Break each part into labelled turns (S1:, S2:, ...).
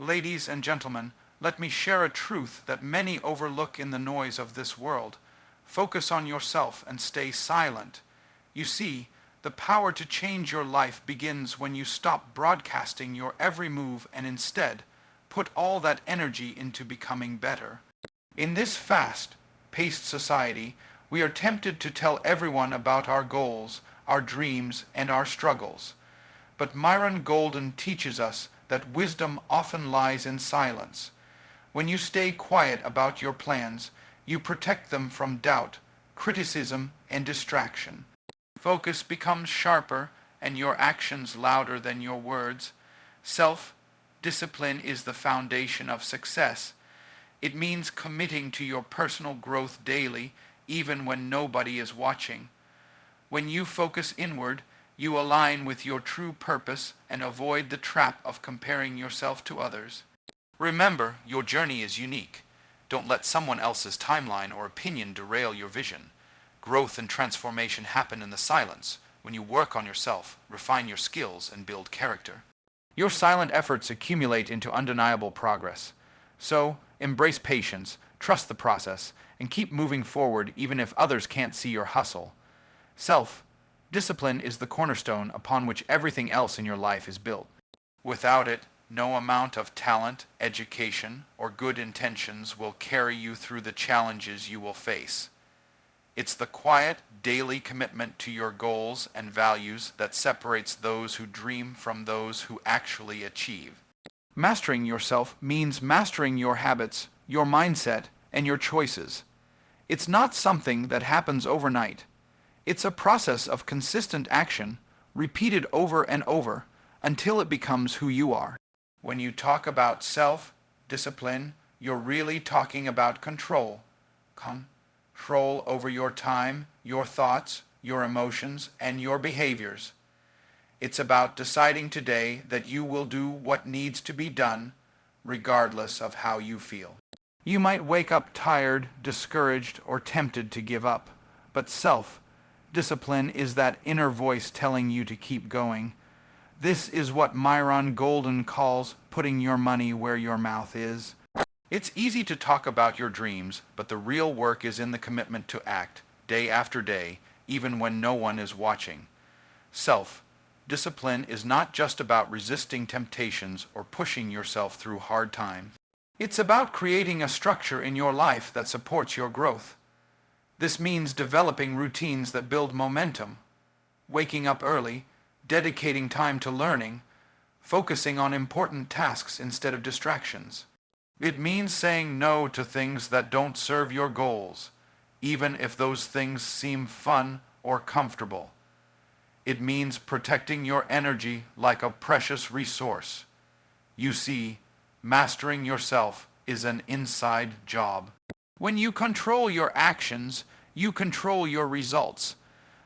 S1: Ladies and gentlemen, let me share a truth that many overlook in the noise of this world. Focus on yourself and stay silent. You see, the power to change your life begins when you stop broadcasting your every move and instead put all that energy into becoming better. In this fast-paced society, we are tempted to tell everyone about our goals, our dreams, and our struggles. But Myron Golden teaches us that wisdom often lies in silence. When you stay quiet about your plans, you protect them from doubt, criticism, and distraction. Focus becomes sharper and your actions louder than your words. Self-discipline is the foundation of success. It means committing to your personal growth daily, even when nobody is watching. When you focus inward, you align with your true purpose and avoid the trap of comparing yourself to others. Remember, your journey is unique. Don't let someone else's timeline or opinion derail your vision. Growth and transformation happen in the silence, when you work on yourself, refine your skills, and build character. Your silent efforts accumulate into undeniable progress. So, embrace patience, trust the process, and keep moving forward even if others can't see your hustle. Self-discipline is the cornerstone upon which everything else in your life is built. Without it, no amount of talent, education, or good intentions will carry you through the challenges you will face. It's the quiet, daily commitment to your goals and values that separates those who dream from those who actually achieve. Mastering yourself means mastering your habits, your mindset, and your choices. It's not something that happens overnight. It's a process of consistent action, repeated over and over, until it becomes who you are. When you talk about self-discipline, you're really talking about control. Control over your time, your thoughts, your emotions, and your behaviors. It's about deciding today that you will do what needs to be done, regardless of how you feel. You might wake up tired, discouraged, or tempted to give up, but self-discipline is that inner voice telling you to keep going. This is what Myron Golden calls putting your money where your mouth is. It's easy to talk about your dreams, but the real work is in the commitment to act, day after day, even when no one is watching. Self-discipline is not just about resisting temptations or pushing yourself through hard times. It's about creating a structure in your life that supports your growth. This means developing routines that build momentum, waking up early, dedicating time to learning, focusing on important tasks instead of distractions. It means saying no to things that don't serve your goals, even if those things seem fun or comfortable. It means protecting your energy like a precious resource. You see, mastering yourself is an inside job. When you control your actions, you control your results.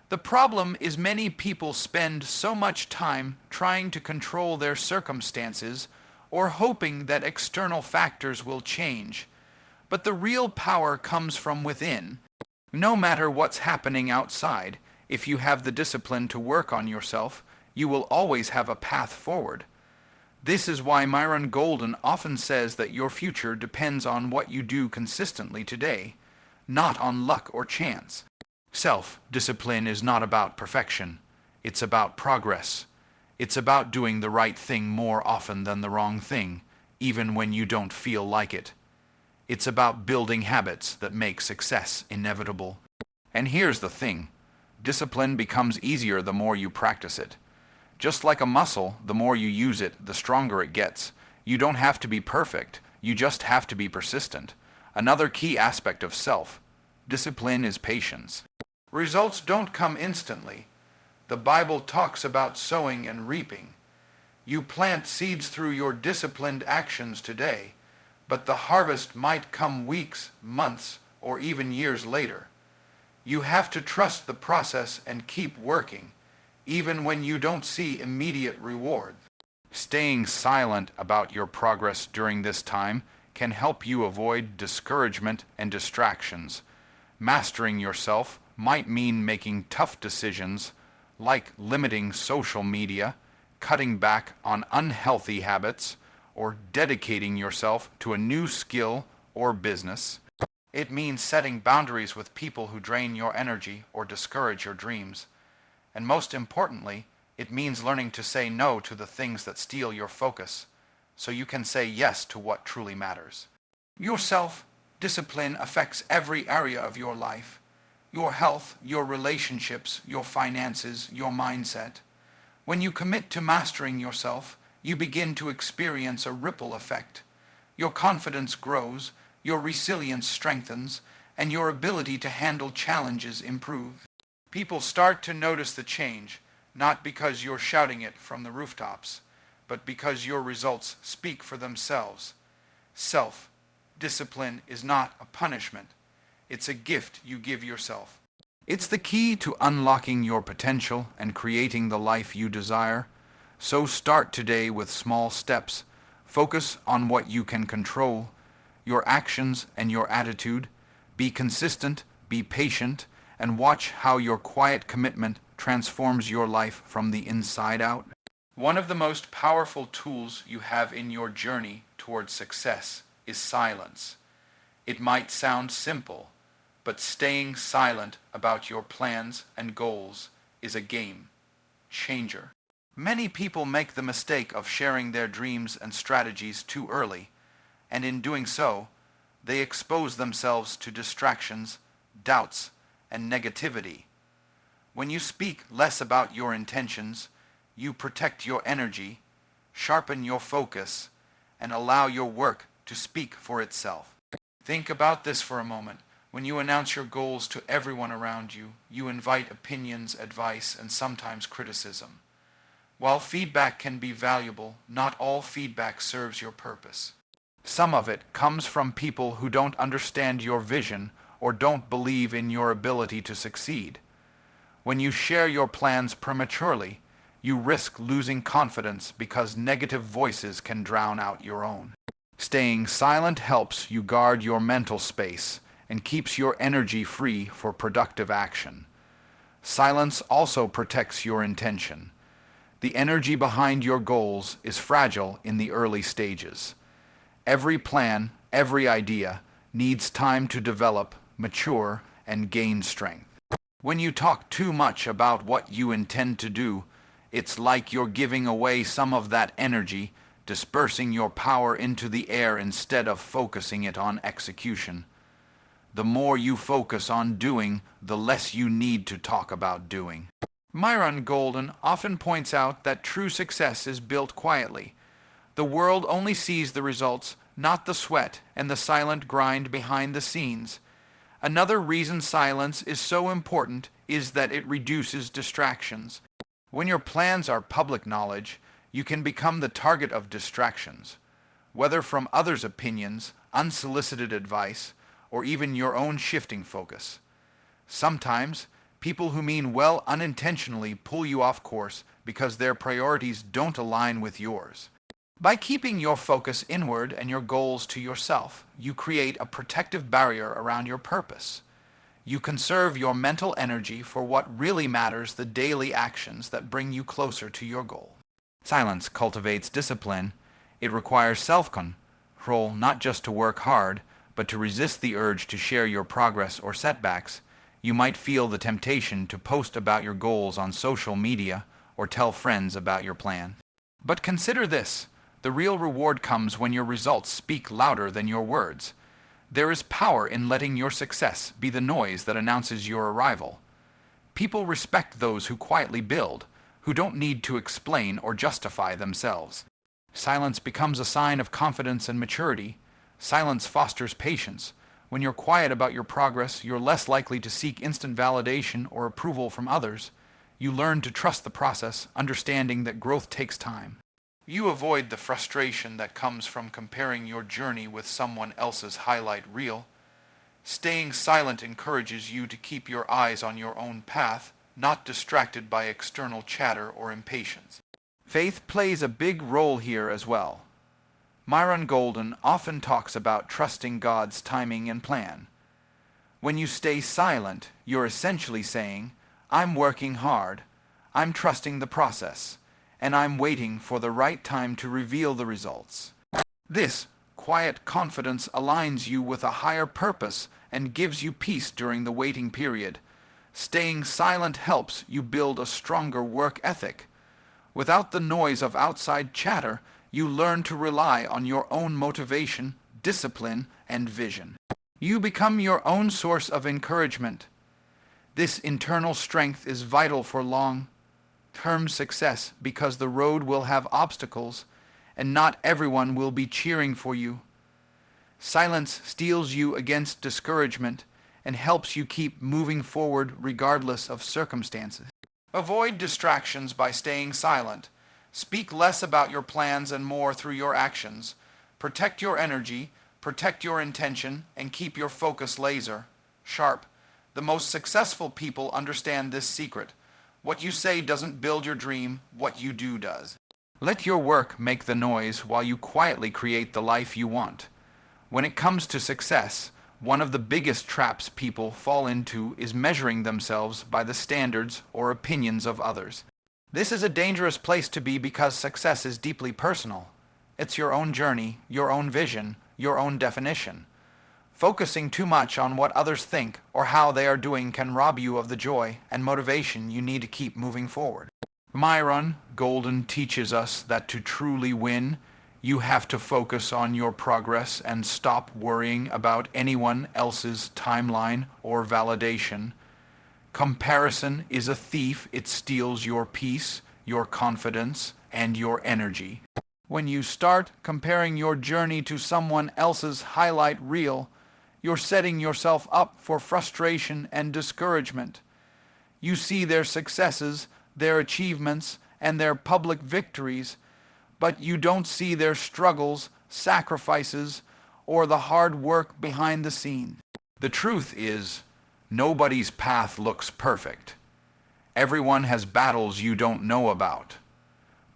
S1: The problem is many people spend so much time trying to control their circumstances or hoping that external factors will change. But the real power comes from within. No matter what's happening outside, if you have the discipline to work on yourself, you will always have a path forward. This is why Myron Golden often says that your future depends on what you do consistently today, not on luck or chance. Self-discipline is not about perfection. It's about progress. It's about doing the right thing more often than the wrong thing, even when you don't feel like it. It's about building habits that make success inevitable. And here's the thing. Discipline becomes easier the more you practice it. Just like a muscle, the more you use it, the stronger it gets. You don't have to be perfect. You just have to be persistent. Another key aspect of self-discipline is patience. Results don't come instantly. The Bible talks about sowing and reaping. You plant seeds through your disciplined actions today, but the harvest might come weeks, months, or even years later. You have to trust the process and keep working, even when you don't see immediate reward. Staying silent about your progress during this time can help you avoid discouragement and distractions. Mastering yourself might mean making tough decisions like limiting social media, cutting back on unhealthy habits, or dedicating yourself to a new skill or business. It means setting boundaries with people who drain your energy or discourage your dreams. And most importantly, it means learning to say no to the things that steal your focus, so you can say yes to what truly matters. Your self-discipline affects every area of your life: your health, your relationships, your finances, your mindset. When you commit to mastering yourself, you begin to experience a ripple effect. Your confidence grows, your resilience strengthens, and your ability to handle challenges improves. People start to notice the change, not because you're shouting it from the rooftops, but because your results speak for themselves. Self-discipline is not a punishment. It's a gift you give yourself. It's the key to unlocking your potential and creating the life you desire. So start today with small steps. Focus on what you can control, your actions and your attitude. Be consistent, be patient, and watch how your quiet commitment transforms your life from the inside out. One of the most powerful tools you have in your journey towards success is silence. It might sound simple, but staying silent about your plans and goals is a game changer. Many people make the mistake of sharing their dreams and strategies too early, and in doing so, they expose themselves to distractions, doubts, and negativity. When you speak less about your intentions, you protect your energy, sharpen your focus, and allow your work to speak for itself. Think about this for a moment. When you announce your goals to everyone around you, you invite opinions, advice, and sometimes criticism. While feedback can be valuable, not all feedback serves your purpose. Some of it comes from people who don't understand your vision or don't believe in your ability to succeed. When you share your plans prematurely, you risk losing confidence because negative voices can drown out your own. Staying silent helps you guard your mental space and keeps your energy free for productive action. Silence also protects your intention. The energy behind your goals is fragile in the early stages. Every plan, every idea needs time to develop, mature, and gain strength. When you talk too much about what you intend to do, it's like you're giving away some of that energy, dispersing your power into the air instead of focusing it on execution. The more you focus on doing, the less you need to talk about doing. Myron Golden often points out that true success is built quietly. The world only sees the results, not the sweat and the silent grind behind the scenes. Another reason silence is so important is that it reduces distractions. When your plans are public knowledge, you can become the target of distractions, whether from others' opinions, unsolicited advice, or even your own shifting focus. Sometimes, people who mean well unintentionally pull you off course because their priorities don't align with yours. By keeping your focus inward and your goals to yourself, you create a protective barrier around your purpose. You conserve your mental energy for what really matters, the daily actions that bring you closer to your goal. Silence cultivates discipline. It requires self-control, not just to work hard, but to resist the urge to share your progress or setbacks. You might feel the temptation to post about your goals on social media or tell friends about your plan. But consider this: the real reward comes when your results speak louder than your words. There is power in letting your success be the noise that announces your arrival. People respect those who quietly build, who don't need to explain or justify themselves. Silence becomes a sign of confidence and maturity. Silence fosters patience. When you're quiet about your progress, you're less likely to seek instant validation or approval from others. You learn to trust the process, understanding that growth takes time. You avoid the frustration that comes from comparing your journey with someone else's highlight reel. Staying silent encourages you to keep your eyes on your own path, not distracted by external chatter or impatience. Faith plays a big role here as well. Myron Golden often talks about trusting God's timing and plan. When you stay silent, you're essentially saying, "I'm working hard, I'm trusting the process, and I'm waiting for the right time to reveal the results." This quiet confidence aligns you with a higher purpose and gives you peace during the waiting period. Staying silent helps you build a stronger work ethic. Without the noise of outside chatter, you learn to rely on your own motivation, discipline, and vision. You become your own source of encouragement. This internal strength is vital for long-term success because the road will have obstacles and not everyone will be cheering for you. Silence steels you against discouragement and helps you keep moving forward regardless of circumstances. Avoid distractions by staying silent. Speak less about your plans and more through your actions. Protect your energy, protect your intention, and keep your focus laser sharp. The most successful people understand this secret. What you say doesn't build your dream, what you do does. Let your work make the noise while you quietly create the life you want. When it comes to success, one of the biggest traps people fall into is measuring themselves by the standards or opinions of others. This is a dangerous place to be because success is deeply personal. It's your own journey, your own vision, your own definition. Focusing too much on what others think or how they are doing can rob you of the joy and motivation you need to keep moving forward. Myron Golden teaches us that to truly win, you have to focus on your progress and stop worrying about anyone else's timeline or validation. Comparison is a thief. It steals your peace, your confidence, and your energy. When you start comparing your journey to someone else's highlight reel, you're setting yourself up for frustration and discouragement. You see their successes, their achievements, and their public victories, but you don't see their struggles, sacrifices, or the hard work behind the scenes. The truth is, nobody's path looks perfect. Everyone has battles you don't know about.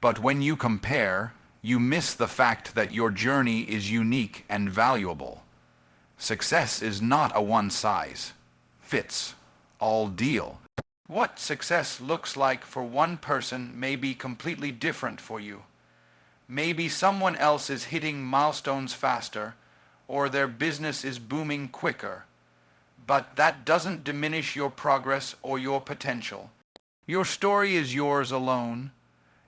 S1: But when you compare, you miss the fact that your journey is unique and valuable. Success is not a one-size-fits-all deal. What success looks like for one person may be completely different for you. Maybe someone else is hitting milestones faster, or their business is booming quicker. But that doesn't diminish your progress or your potential. Your story is yours alone.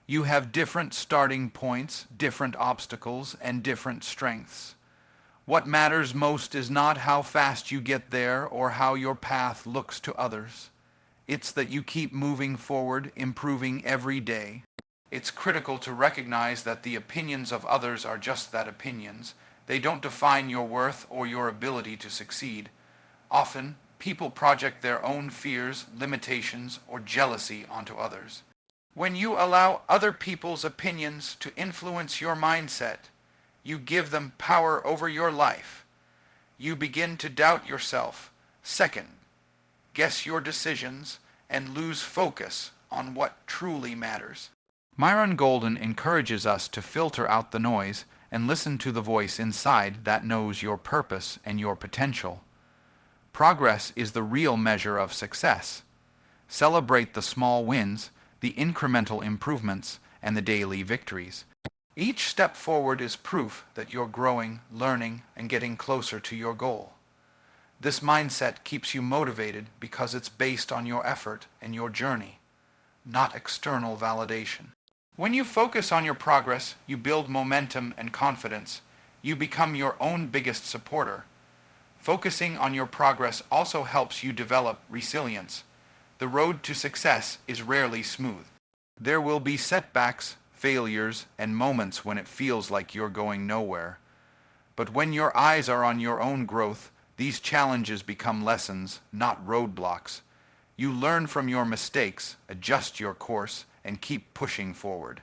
S1: You have different starting points, different obstacles, and different strengths. What matters most is not how fast you get there or how your path looks to others. It's that you keep moving forward, improving every day. It's critical to recognize that the opinions of others are just that, opinions. They don't define your worth or your ability to succeed. Often, people project their own fears, limitations, or jealousy onto others. When you allow other people's opinions to influence your mindset, you give them power over your life. You begin to doubt yourself. Second, guess your decisions, and lose focus on what truly matters. Myron Golden encourages us to filter out the noise and listen to the voice inside that knows your purpose and your potential. Progress is the real measure of success. Celebrate the small wins, the incremental improvements, and the daily victories. Each step forward is proof that you're growing, learning, and getting closer to your goal. This mindset keeps you motivated because it's based on your effort and your journey, not external validation. When you focus on your progress, you build momentum and confidence. You become your own biggest supporter. Focusing on your progress also helps you develop resilience. The road to success is rarely smooth. There will be setbacks, failures, and moments when it feels like you're going nowhere. But when your eyes are on your own growth, these challenges become lessons, not roadblocks. You learn from your mistakes, adjust your course, and keep pushing forward.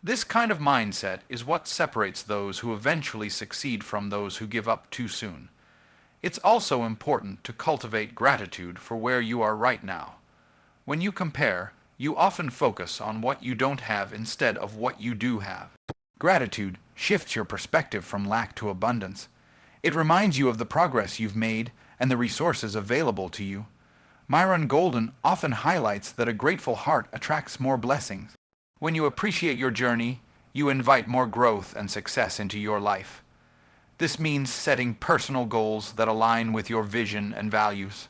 S1: This kind of mindset is what separates those who eventually succeed from those who give up too soon. It's also important to cultivate gratitude for where you are right now. When you compare, you often focus on what you don't have instead of what you do have. Gratitude shifts your perspective from lack to abundance. It reminds you of the progress you've made and the resources available to you. Myron Golden often highlights that a grateful heart attracts more blessings. When you appreciate your journey, you invite more growth and success into your life. This means setting personal goals that align with your vision and values,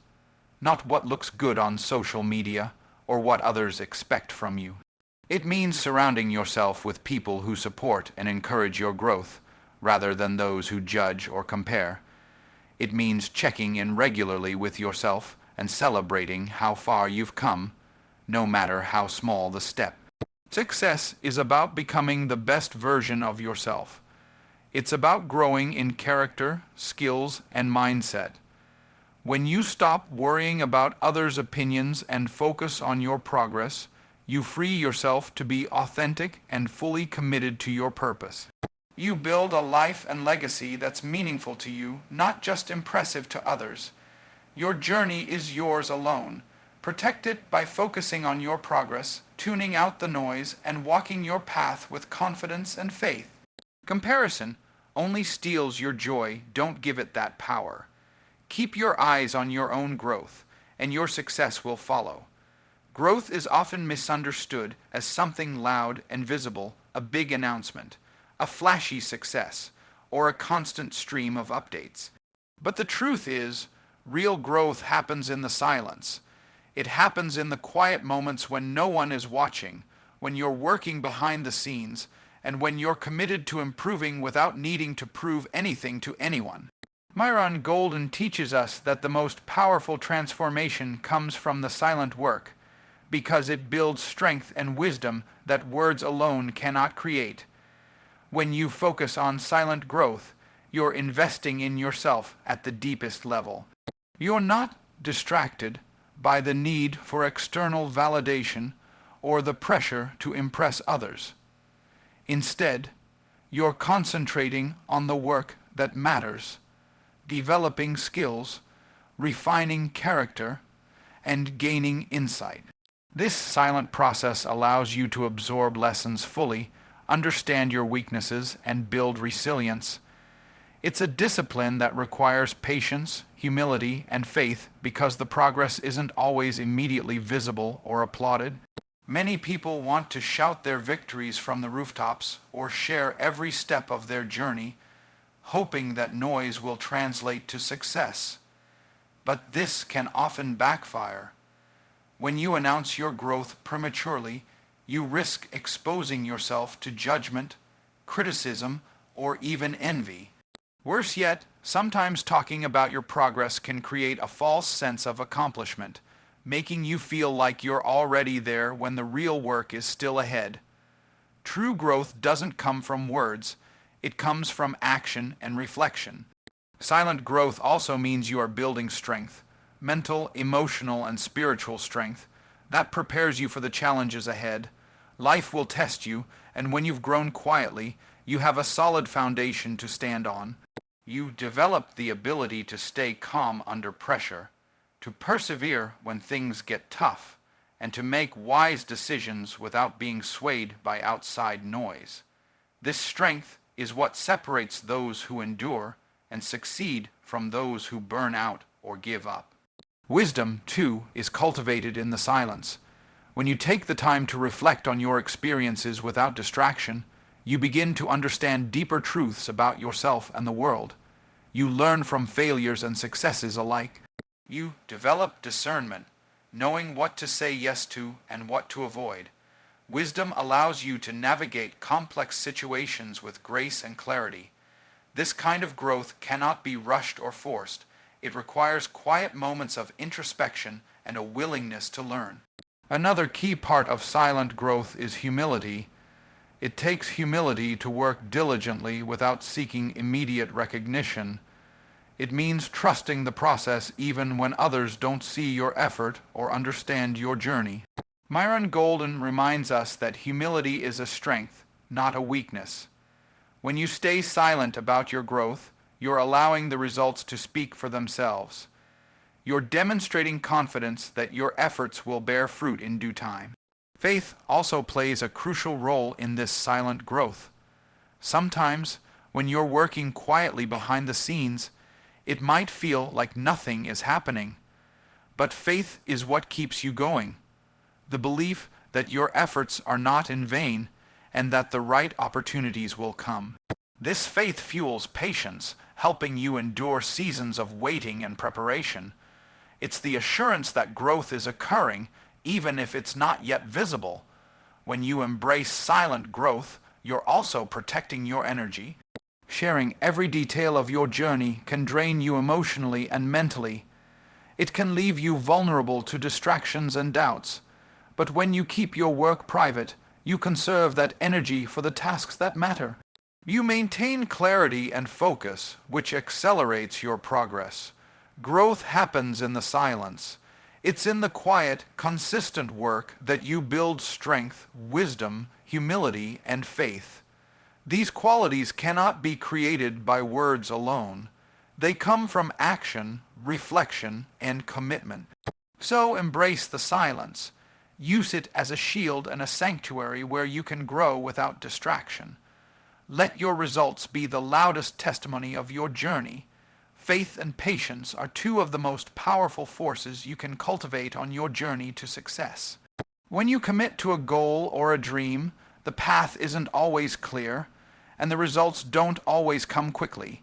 S1: not what looks good on social media or what others expect from you. It means surrounding yourself with people who support and encourage your growth, rather than those who judge or compare. It means checking in regularly with yourself and celebrating how far you've come, no matter how small the step. Success is about becoming the best version of yourself. It's about growing in character, skills, and mindset. When you stop worrying about others' opinions and focus on your progress, you free yourself to be authentic and fully committed to your purpose. You build a life and legacy that's meaningful to you, not just impressive to others. Your journey is yours alone. Protect it by focusing on your progress, tuning out the noise, and walking your path with confidence and faith. Comparison only steals your joy. Don't give it that power. Keep your eyes on your own growth, and your success will follow. Growth is often misunderstood as something loud and visible, a big announcement, a flashy success, or a constant stream of updates. But the truth is, real growth happens in the silence. It happens in the quiet moments when no one is watching, when you're working behind the scenes, and when you're committed to improving without needing to prove anything to anyone. Myron Golden teaches us that the most powerful transformation comes from the silent work, because it builds strength and wisdom that words alone cannot create. When you focus on silent growth, you're investing in yourself at the deepest level. You're not distracted by the need for external validation or the pressure to impress others. Instead, you're concentrating on the work that matters, developing skills, refining character, and gaining insight. This silent process allows you to absorb lessons fully, understand your weaknesses, and build resilience. It's a discipline that requires patience, humility, and faith because the progress isn't always immediately visible or applauded. Many people want to shout their victories from the rooftops or share every step of their journey, hoping that noise will translate to success. But this can often backfire. When you announce your growth prematurely, you risk exposing yourself to judgment, criticism, or even envy. Worse yet, sometimes talking about your progress can create a false sense of accomplishment, making you feel like you're already there when the real work is still ahead. True growth doesn't come from words, it comes from action and reflection. Silent growth also means you are building strength, mental, emotional, and spiritual strength, that prepares you for the challenges ahead. Life will test you, and when you've grown quietly, you have a solid foundation to stand on. You develop the ability to stay calm under pressure, to persevere when things get tough, and to make wise decisions without being swayed by outside noise. This strength is what separates those who endure and succeed from those who burn out or give up. Wisdom, too, is cultivated in the silence. When you take the time to reflect on your experiences without distraction, you begin to understand deeper truths about yourself and the world. You learn from failures and successes alike. You develop discernment, knowing what to say yes to and what to avoid. Wisdom allows you to navigate complex situations with grace and clarity. This kind of growth cannot be rushed or forced. It requires quiet moments of introspection and a willingness to learn. Another key part of silent growth is humility. It takes humility to work diligently without seeking immediate recognition. It means trusting the process even when others don't see your effort or understand your journey. Myron Golden reminds us that humility is a strength, not a weakness. When you stay silent about your growth, you're allowing the results to speak for themselves. You're demonstrating confidence that your efforts will bear fruit in due time. Faith also plays a crucial role in this silent growth. Sometimes, when you're working quietly behind the scenes, it might feel like nothing is happening. But faith is what keeps you going. The belief that your efforts are not in vain and that the right opportunities will come. This faith fuels patience, helping you endure seasons of waiting and preparation. It's the assurance that growth is occurring, even if it's not yet visible. When you embrace silent growth, you're also protecting your energy. Sharing every detail of your journey can drain you emotionally and mentally. It can leave you vulnerable to distractions and doubts. But when you keep your work private, you conserve that energy for the tasks that matter. You maintain clarity and focus, which accelerates your progress. Growth happens in the silence. It's in the quiet, consistent work that you build strength, wisdom, humility, and faith. These qualities cannot be created by words alone. They come from action, reflection, and commitment. So embrace the silence. Use it as a shield and a sanctuary where you can grow without distraction. Let your results be the loudest testimony of your journey. Faith and patience are two of the most powerful forces you can cultivate on your journey to success. When you commit to a goal or a dream, the path isn't always clear, and the results don't always come quickly.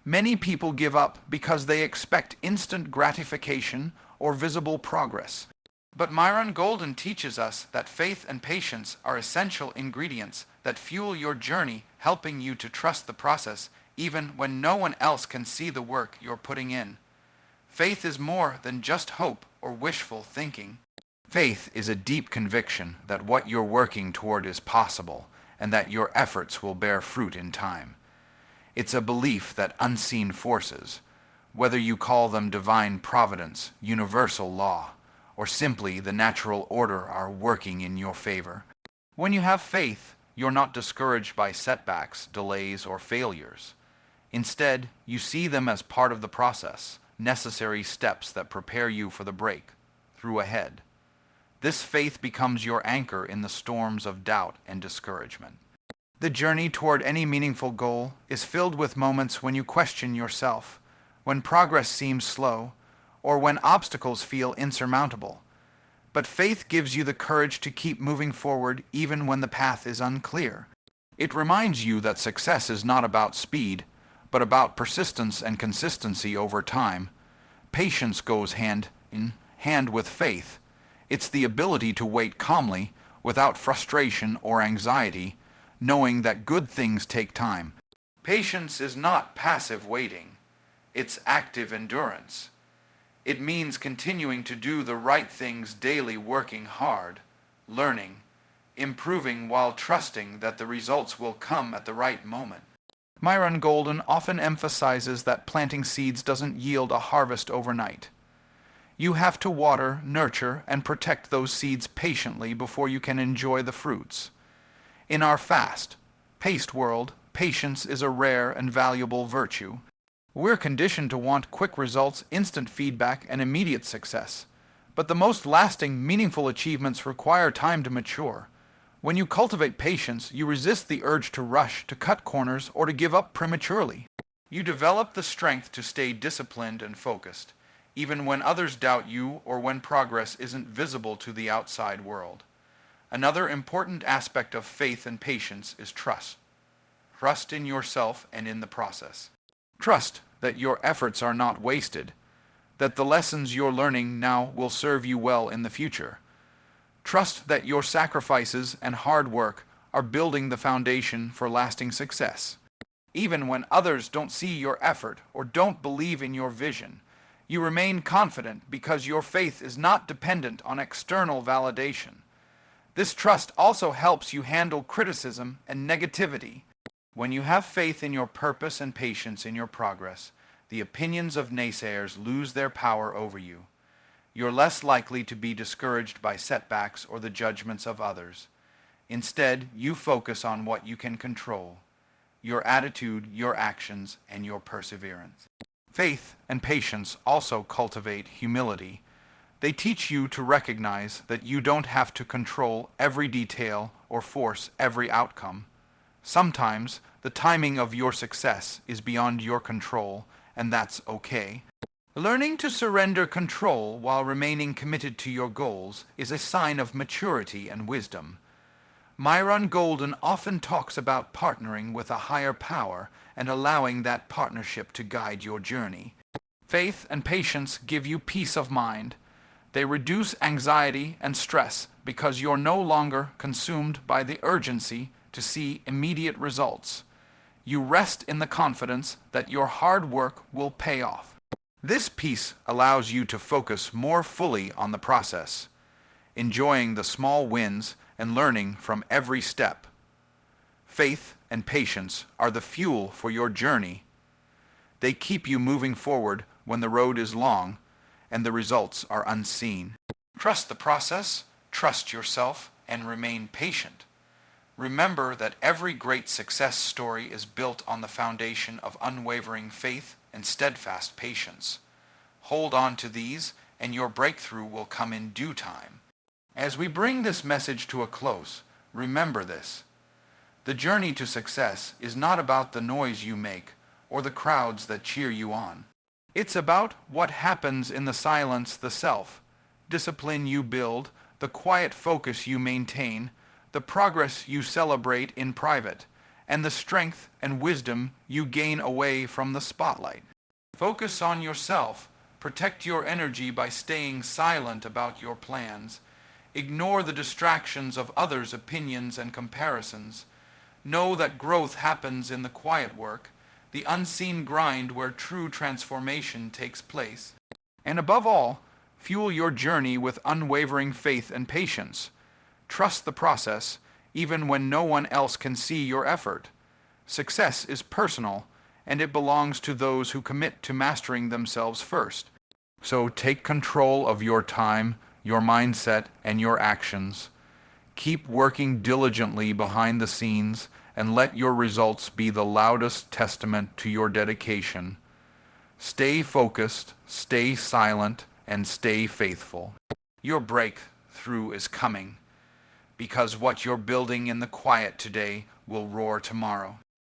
S1: Many people give up because they expect instant gratification or visible progress. But Myron Golden teaches us that faith and patience are essential ingredients that fuel your journey, helping you to trust the process even when no one else can see the work you're putting in. Faith is more than just hope or wishful thinking. Faith is a deep conviction that what you're working toward is possible and that your efforts will bear fruit in time. It's a belief that unseen forces, whether you call them divine providence, universal law, or simply the natural order, are working in your favor. When you have faith, you're not discouraged by setbacks, delays, or failures. Instead, you see them as part of the process, necessary steps that prepare you for the breakthrough ahead. This faith becomes your anchor in the storms of doubt and discouragement. The journey toward any meaningful goal is filled with moments when you question yourself, when progress seems slow, or when obstacles feel insurmountable. But faith gives you the courage to keep moving forward even when the path is unclear. It reminds you that success is not about speed, but about persistence and consistency over time. Patience goes hand in hand with faith. It's the ability to wait calmly, without frustration or anxiety, knowing that good things take time. Patience is not passive waiting. It's active endurance. It means continuing to do the right things daily, working hard, learning, improving while trusting that the results will come at the right moment. Myron Golden often emphasizes that planting seeds doesn't yield a harvest overnight. You have to water, nurture, and protect those seeds patiently before you can enjoy the fruits. In our fast-paced world, patience is a rare and valuable virtue. We're conditioned to want quick results, instant feedback, and immediate success. But the most lasting, meaningful achievements require time to mature. When you cultivate patience, you resist the urge to rush, to cut corners, or to give up prematurely. You develop the strength to stay disciplined and focused, even when others doubt you or when progress isn't visible to the outside world. Another important aspect of faith and patience is trust. Trust in yourself and in the process. Trust that your efforts are not wasted, that the lessons you're learning now will serve you well in the future. Trust that your sacrifices and hard work are building the foundation for lasting success. Even when others don't see your effort or don't believe in your vision, you remain confident because your faith is not dependent on external validation. This trust also helps you handle criticism and negativity. When you have faith in your purpose and patience in your progress, the opinions of naysayers lose their power over you. You're less likely to be discouraged by setbacks or the judgments of others. Instead, you focus on what you can control: your attitude, your actions, and your perseverance. Faith and patience also cultivate humility. They teach you to recognize that you don't have to control every detail or force every outcome. Sometimes the timing of your success is beyond your control, and that's okay. Learning to surrender control while remaining committed to your goals is a sign of maturity and wisdom. Myron Golden often talks about partnering with a higher power and allowing that partnership to guide your journey. Faith and patience give you peace of mind. They reduce anxiety and stress because you're no longer consumed by the urgency to see immediate results. You rest in the confidence that your hard work will pay off. This peace allows you to focus more fully on the process, enjoying the small wins and learning from every step. Faith and patience are the fuel for your journey. They keep you moving forward when the road is long and the results are unseen. Trust the process, trust yourself, and remain patient. Remember that every great success story is built on the foundation of unwavering faith and steadfast patience. Hold on to these, and your breakthrough will come in due time. As we bring this message to a close, remember this. The journey to success is not about the noise you make or the crowds that cheer you on. It's about what happens in the silence, the self-discipline you build, the quiet focus you maintain, the progress you celebrate in private, and the strength and wisdom you gain away from the spotlight. Focus on yourself. Protect your energy by staying silent about your plans. Ignore the distractions of others' opinions and comparisons. Know that growth happens in the quiet work, the unseen grind where true transformation takes place. And above all, fuel your journey with unwavering faith and patience. Trust the process, even when no one else can see your effort. Success is personal, and it belongs to those who commit to mastering themselves first. So take control of your time, your mindset, and your actions. Keep working diligently behind the scenes, and let your results be the loudest testament to your dedication. Stay focused, stay silent, and stay faithful. Your breakthrough is coming, because what you're building in the quiet today will roar tomorrow.